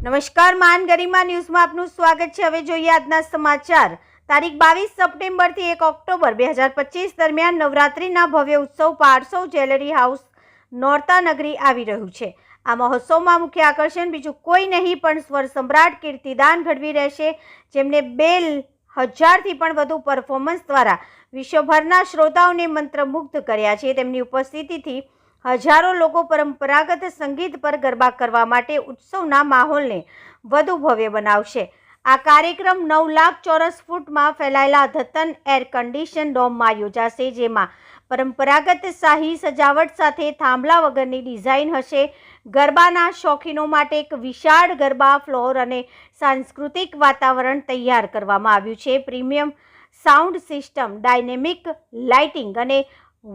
નમસ્કાર, માન ગરિમા ન્યૂઝમાં આપનું સ્વાગત છે। હવે જોઈએ આજના સમાચાર। તારીખ 22 સપ્ટેમ્બરથી 1 ઓક્ટોબર 2025 દરમિયાન નવરાત્રિના ભવ્ય ઉત્સવ પારસૌ જ્વેલરી હાઉસ નોરતા નગરી આવી રહ્યું છે। આ મહોત્સવમાં મુખ્ય આકર્ષણ બીજું કોઈ નહીં પણ સ્વર સમ્રાટ કીર્તિદાન ગઢવી રહેશે, જેમને 2000થી પણ વધુ પરફોર્મન્સ દ્વારા વિશ્વભરના શ્રોતાઓને મંત્રમુગ્ધ કર્યા છે। તેમની ઉપસ્થિતિથી હજારો લોકો પરંપરાગત સંગીત પર ગરબા કરવા માટે ઉત્સવના માહોલને વધુ ભવ્ય બનાવશે। આ કાર્યક્રમ 9 લાખ ચોરસ ફૂટમાં ફેલાયેલા અદ્યતન એર કન્ડિશન ડોમમાં યોજાશે, જેમાં પરંપરાગત શાહી સજાવટ સાથે થાંભલા વગરની ડિઝાઇન હશે। ગરબાના શોખીનો માટે એક વિશાળ ગરબા ફ્લોર અને સાંસ્કૃતિક વાતાવરણ તૈયાર કરવામાં આવ્યું છે। Premium sound system, dynamic lighting અને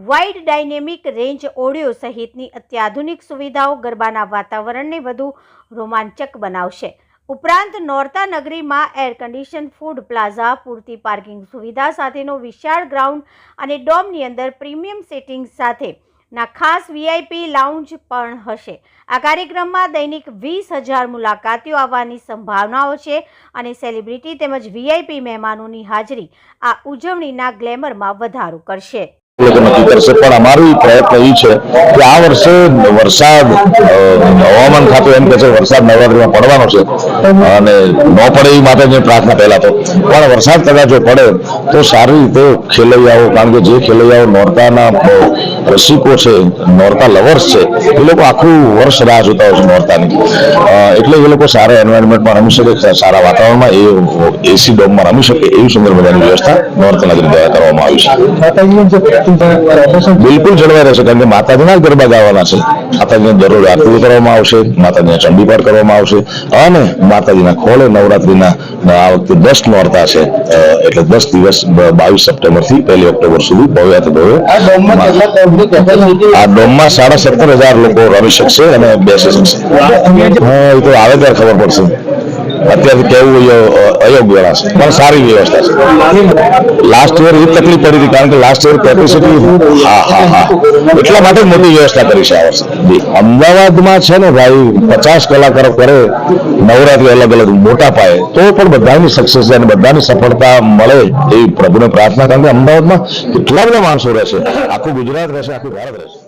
વાઇડ ડાયનેમિક રેન્જ ઓડિયો સહિતની અત્યાધુનિક સુવિધાઓ ગરબાના વાતાવરણને વધુ રોમાંચક બનાવશે। ઉપરાંત નોરતા નગરીમાં એર કન્ડિશન ફૂડ પ્લાઝા, પૂરતી પાર્કિંગ સુવિધા સાથેનો વિશાળ ગ્રાઉન્ડ અને ડોમની અંદર પ્રીમિયમ સેટિંગ સાથેના ખાસ વીઆઈપી લાઉન્જ પણ હશે। આ કાર્યક્રમમાં દૈનિક 20,000 મુલાકાતીઓ આવવાની સંભાવનાઓ છે અને સેલિબ્રિટી તેમજ વીઆઈપી મહેમાનોની હાજરી આ ઉજવણીના ગ્લેમરમાં વધારો કરશે। નક્કી કરશે, પણ અમારો પ્રયત્ન એ છે કે આ વર્ષે વરસાદ હવામાન ખાતું એમ કહે છે વરસાદ નવરાત્રીમાં પડવાનો છે અને ન પડે એ માટેની પ્રાર્થના પહેલા તો, પણ વરસાદ કદાચ જો પડે તો સારી રીતે ખેલૈયાઓ, કારણ કે જે ખેલૈયાઓ નોરતાના રસિકો છે, નોરતા લવર્સ છે, એ લોકો આખું વર્ષ રાહ જોતા હોય છે નોરતાની, એટલે એ લોકો સારા એન્વાયરમેન્ટમાં રમી શકે, સારા વાતાવરણમાં એ એસી ડોમમાં રમી શકે એવી સુંદર મજાની વ્યવસ્થા નોરતા નગરી દ્વારા કરવામાં આવી છે। બિલકુલ જળવાઈ રહેશે, કારણ કે માતાજીના ગરબા ગાવાના છે, માતાજીને દરરોજ આરતી કરવામાં આવશે, માતાજીને ચંડીપાઠ કરવામાં આવશે અને માતાજીના ખોળે નવરાત્રીના આ વખતે 10 નોરતા છે, એટલે 10 દિવસ 22 સપ્ટેમ્બરથી 1 ઓક્ટોબર સુધી ભવ્યાથી ભવ્ય આ ડોમમાં 17,500 લોકો રમી શકશે અને બેસી શકશે। એ તો આવે ત્યારે ખબર પડશે, અત્યારથી કેવું અયોગ્ય છે, પણ સારી વ્યવસ્થા છે। લાસ્ટ યર એ તકલીફ પડી હતી, કારણ કે લાસ્ટ યર કેપેસિટી એટલા માટે મોટી વ્યવસ્થા કરી છે આ વર્ષે। અમદાવાદમાં છે ને ભાઈ 50 કલાકારો કરે નવરાત્રી અલગ અલગ મોટા પાયે, તો પણ બધાની સક્સેસ અને બધાની સફળતા મળે એવી પ્રભુને પ્રાર્થના, કારણ કે અમદાવાદમાં કેટલા બધા માણસો રહેશે, આખું ગુજરાત રહેશે, આખું ભારત રહેશે।